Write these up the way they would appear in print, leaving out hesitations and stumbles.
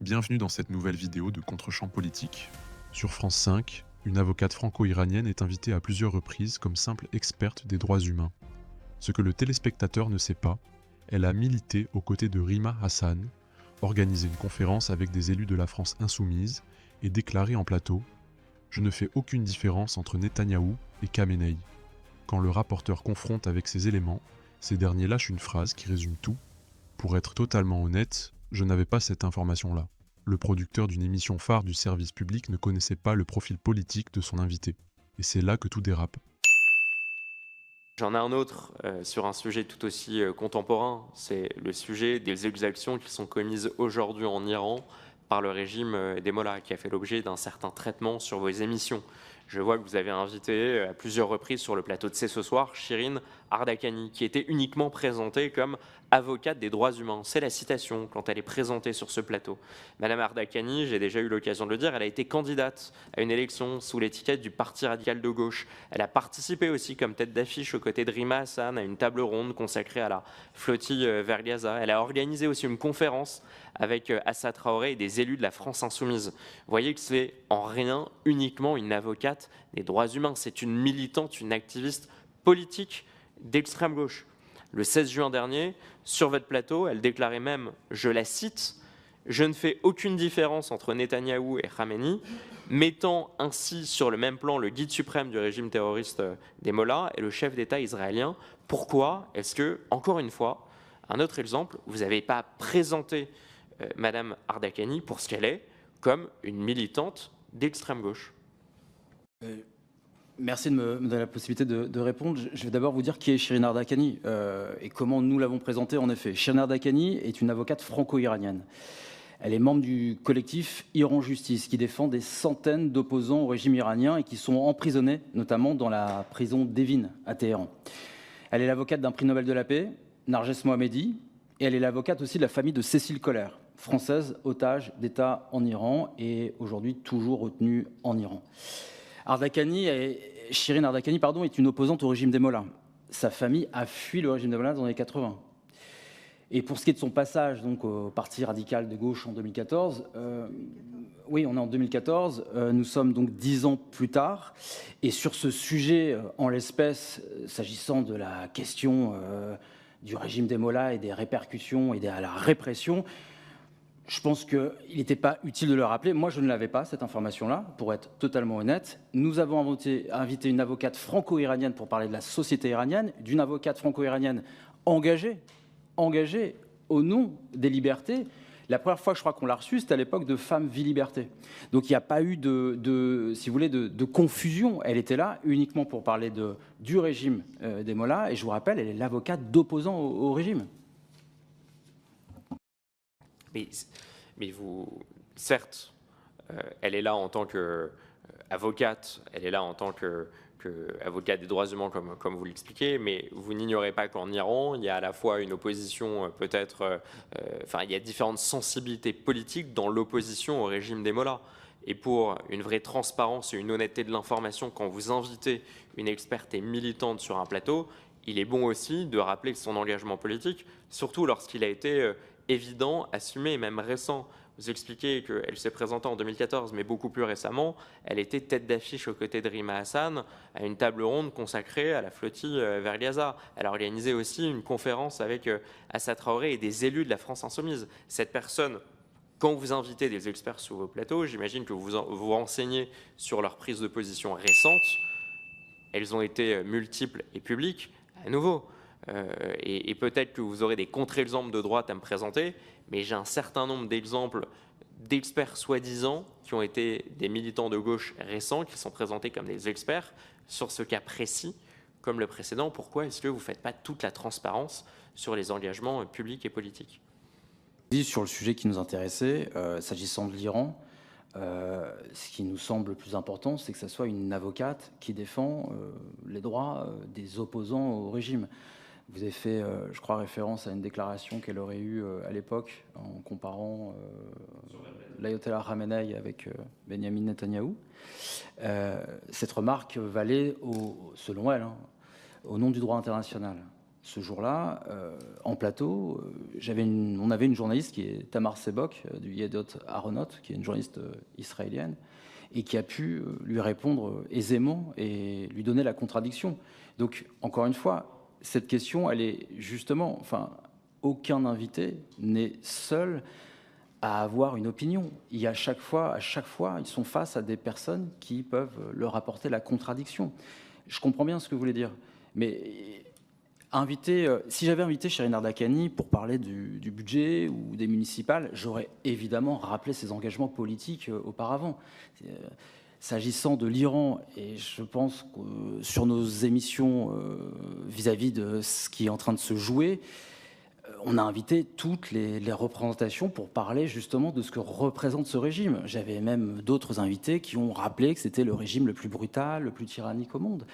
Bienvenue dans cette nouvelle vidéo de Contre-champ politique. Sur France 5, une avocate franco-iranienne est invitée à plusieurs reprises comme simple experte des droits humains. Ce que le téléspectateur ne sait pas, elle a milité aux côtés de Rima Hassan, organisé une conférence avec des élus de la France insoumise et déclaré en plateau « Je ne fais aucune différence entre Netanyahou et Khamenei ». Quand le rapporteur confronte avec ces éléments, ces derniers lâchent une phrase qui résume tout. Pour être totalement honnête, je n'avais pas cette information-là. Le producteur d'une émission phare du service public ne connaissait pas le profil politique de son invité. Et c'est là que tout dérape. J'en ai un autre sur un sujet tout aussi contemporain, c'est le sujet des exactions qui sont commises aujourd'hui en Iran par le régime des Mollahs, qui a fait l'objet d'un certain traitement sur vos émissions. Je vois que vous avez invité à plusieurs reprises sur le plateau de C'est ce soir Shirin Ardakani, qui était uniquement présentée comme avocate des droits humains. C'est la citation quand elle est présentée sur ce plateau. Madame Ardakani, j'ai déjà eu l'occasion de le dire, elle a été candidate à une élection sous l'étiquette du Parti radical de gauche. Elle a participé aussi comme tête d'affiche aux côtés de Rima Hassan à une table ronde consacrée à la flottille vers Gaza. Elle a organisé aussi une conférence avec Assa Traoré et des élus de la France insoumise. Vous voyez que c'est en rien uniquement une avocate des droits humains, c'est une militante, une activiste politique d'extrême gauche. Le 16 juin dernier, sur votre plateau, elle déclarait même, je la cite, « Je ne fais aucune différence entre Netanyahou et Khamenei », mettant ainsi sur le même plan le guide suprême du régime terroriste des Mollahs et le chef d'État israélien. Pourquoi est-ce que, encore une fois, un autre exemple, vous n'avez pas présenté Madame Ardakani pour ce qu'elle est, comme une militante d'extrême gauche? Merci de me donner la possibilité de répondre. Je vais d'abord vous dire qui est Shirin Ardakani et comment nous l'avons présentée en effet. Shirin Ardakani est une avocate franco-iranienne. Elle est membre du collectif Iran Justice qui défend des centaines d'opposants au régime iranien et qui sont emprisonnés, notamment dans la prison d'Evin à Téhéran. Elle est l'avocate d'un prix Nobel de la paix, Narges Mohammadi, et elle est l'avocate aussi de la famille de Cécile Kohler, française otage d'État en Iran et aujourd'hui toujours retenue en Iran. Shirin Ardakani est une opposante au régime des Mollahs. Sa famille a fui le régime des Mollahs dans les années 80. Et pour ce qui est de son passage donc, au Parti radical de gauche en 2014, oui, on est en 2014, nous sommes donc 10 ans plus tard. Et sur ce sujet, en l'espèce, s'agissant de la question du régime des Mollahs et des répercussions et de la répression, je pense qu'il n'était pas utile de le rappeler. Moi, je ne l'avais pas, cette information-là, pour être totalement honnête. Nous avons invité une avocate franco-iranienne pour parler de la société iranienne, d'une avocate franco-iranienne engagée au nom des libertés. La première fois, je crois qu'on l'a reçue, c'était à l'époque de Femmes, Vie, Liberté. Donc il n'y a pas eu si vous voulez, de confusion. Elle était là uniquement pour parler du régime des Mollahs. Et je vous rappelle, elle est l'avocate d'opposants au régime. Mais vous, certes, elle est là en tant qu'avocate, elle est là en tant qu'avocate des droits humains, comme vous l'expliquez, mais vous n'ignorez pas qu'en Iran, il y a à la fois une opposition, il y a différentes sensibilités politiques dans l'opposition au régime des Mollahs. Et pour une vraie transparence et une honnêteté de l'information, quand vous invitez une experte et militante sur un plateau, il est bon aussi de rappeler son engagement politique, surtout lorsqu'il a été évident, assumé et même récent. Vous expliquez qu'elle s'est présentée en 2014, mais beaucoup plus récemment, elle était tête d'affiche aux côtés de Rima Hassan à une table ronde consacrée à la flottille vers Gaza. Elle a organisé aussi une conférence avec Assa Traoré et des élus de la France insoumise. Cette personne, quand vous invitez des experts sur vos plateaux, j'imagine que vous vous renseignez sur leurs prises de position récentes. Elles ont été multiples et publiques, à nouveau. Et peut-être que vous aurez des contre-exemples de droite à me présenter, mais j'ai un certain nombre d'exemples d'experts soi-disant qui ont été des militants de gauche récents, qui sont présentés comme des experts sur ce cas précis, comme le précédent. Pourquoi est-ce que vous ne faites pas toute la transparence sur les engagements publics et politiques? Sur le sujet qui nous intéressait, s'agissant de l'Iran, ce qui nous semble le plus important, c'est que ce soit une avocate qui défend les droits des opposants au régime. Vous avez fait, je crois, référence à une déclaration qu'elle aurait eue à l'époque en comparant l'ayatollah Khamenei avec Benyamin Netanyahou. Cette remarque valait, selon elle, au nom du droit international. ce jour-là, en plateau, on avait une journaliste qui est Tamar Sebok, du Yedot Aharonot, qui est une journaliste israélienne, et qui a pu lui répondre aisément et lui donner la contradiction. Donc, encore une fois, cette question, elle est justement... Enfin, aucun invité n'est seul à avoir une opinion. Il y a à chaque fois, ils sont face à des personnes qui peuvent leur apporter la contradiction. Je comprends bien ce que vous voulez dire, mais si j'avais invité Chirine Ardakani pour parler du budget ou des municipales, j'aurais évidemment rappelé ses engagements politiques auparavant. S'agissant de l'Iran, et je pense que sur nos émissions vis-à-vis de ce qui est en train de se jouer, on a invité toutes les représentations pour parler justement de ce que représente ce régime. J'avais même d'autres invités qui ont rappelé que c'était le régime le plus brutal, le plus tyrannique au monde.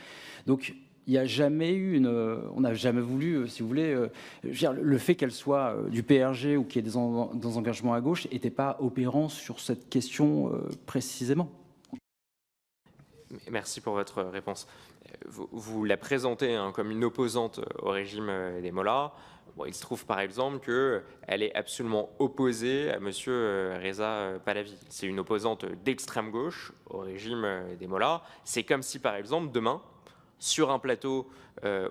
Donc, il n'y a jamais eu on n'a jamais voulu, si vous voulez, le fait qu'elle soit du PRG ou qu'il y ait des engagements à gauche n'était pas opérant sur cette question précisément. Merci pour votre réponse. Vous la présentez comme une opposante au régime des Mollahs. Bon, il se trouve par exemple qu'elle est absolument opposée à M. Reza Pahlavi. C'est une opposante d'extrême gauche au régime des Mollahs. C'est comme si par exemple demain, sur un plateau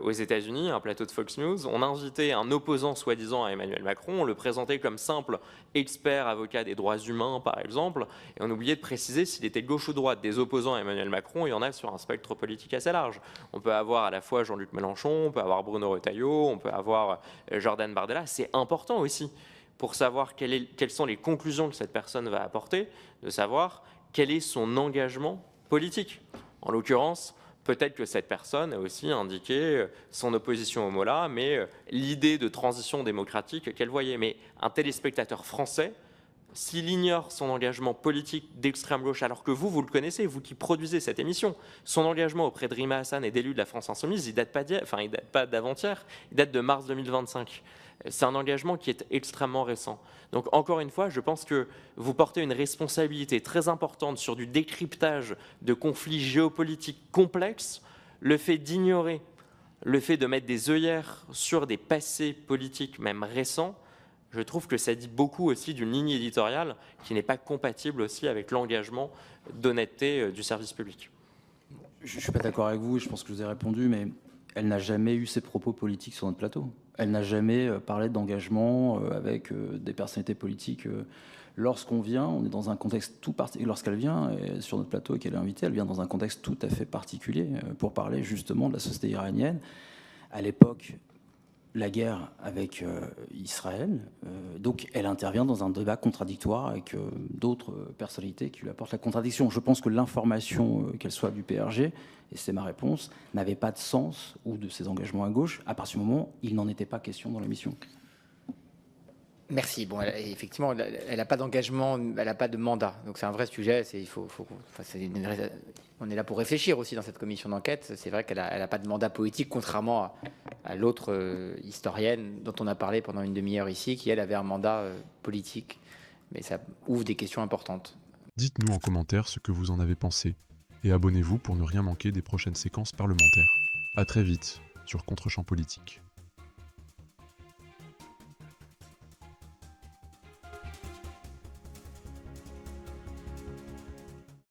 aux États-Unis, un plateau de Fox News, on invitait un opposant soi-disant à Emmanuel Macron, on le présentait comme simple expert, avocat des droits humains par exemple, et on oubliait de préciser s'il était de gauche ou de droite. Des opposants à Emmanuel Macron, il y en a sur un spectre politique assez large. On peut avoir à la fois Jean-Luc Mélenchon, on peut avoir Bruno Retailleau, on peut avoir Jordan Bardella. C'est important aussi pour savoir quelles sont les conclusions que cette personne va apporter, de savoir quel est son engagement politique. En l'occurrence, peut-être que cette personne a aussi indiqué son opposition au Mollah, mais l'idée de transition démocratique qu'elle voyait. Mais un téléspectateur français, s'il ignore son engagement politique d'extrême gauche, alors que vous le connaissez, vous qui produisez cette émission, son engagement auprès de Rima Hassan et d'élus de la France Insoumise, il date pas d'avant-hier, il date de mars 2025. C'est un engagement qui est extrêmement récent. Donc encore une fois, je pense que vous portez une responsabilité très importante sur du décryptage de conflits géopolitiques complexes, le fait d'ignorer, le fait de mettre des œillères sur des passés politiques même récents. Je trouve que ça dit beaucoup aussi d'une ligne éditoriale qui n'est pas compatible aussi avec l'engagement d'honnêteté du service public. Je ne suis pas d'accord avec vous, je pense que je vous ai répondu, mais elle n'a jamais eu ses propos politiques sur notre plateau. Elle n'a jamais parlé d'engagement avec des personnalités politiques. Lorsqu'on vient, on est dans un contexte tout particulier. Lorsqu'elle vient sur notre plateau et qu'elle est invitée, elle vient dans un contexte tout à fait particulier pour parler justement de la société iranienne. À l'époque, la guerre avec Israël. Donc elle intervient dans un débat contradictoire avec d'autres personnalités qui lui apportent la contradiction. Je pense que l'information, qu'elle soit du PRG, et c'est ma réponse, n'avait pas de sens, ou de ses engagements à gauche, à partir du moment où il n'en était pas question dans l'émission. Merci. Bon, effectivement, elle n'a pas d'engagement, elle n'a pas de mandat. Donc c'est un vrai sujet. On est là pour réfléchir aussi dans cette commission d'enquête. C'est vrai qu'elle n'a pas de mandat politique, contrairement à l'autre historienne dont on a parlé pendant une demi-heure ici, qui elle avait un mandat politique. Mais ça ouvre des questions importantes. Dites-nous en commentaire ce que vous en avez pensé. Et abonnez-vous pour ne rien manquer des prochaines séquences parlementaires. A très vite sur Contre-champ politique.